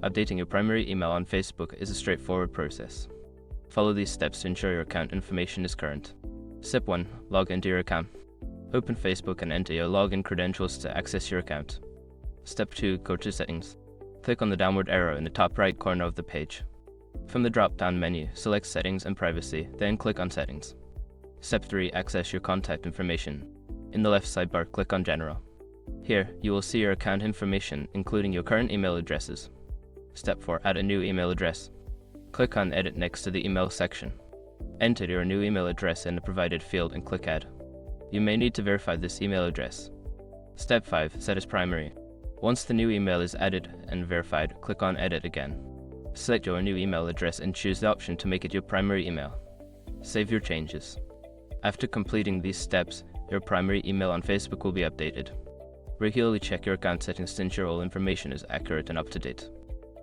Updating your primary email on Facebook is a straightforward process. Follow these steps to ensure your account information is current. Step 1. Log into your account. Open Facebook and enter your login credentials to access your account. Step 2. Go to Settings. Click on the downward arrow in the top right corner of the page. From the drop-down menu, select Settings and Privacy, then click on Settings. Step 3. Access your contact information. In the left sidebar, click on General. Here, you will see your account information, including your current email addresses. Step 4. Add a new email address. Click on Edit next to the email section. Enter your new email address in the provided field and click Add. You may need to verify this email address. Step 5. Set as primary. Once the new email is added and verified, click on Edit again. Select your new email address and choose the option to make it your primary email. Save your changes. After completing these steps, your primary email on Facebook will be updated. Regularly check your account settings to ensure all information is accurate and up to date.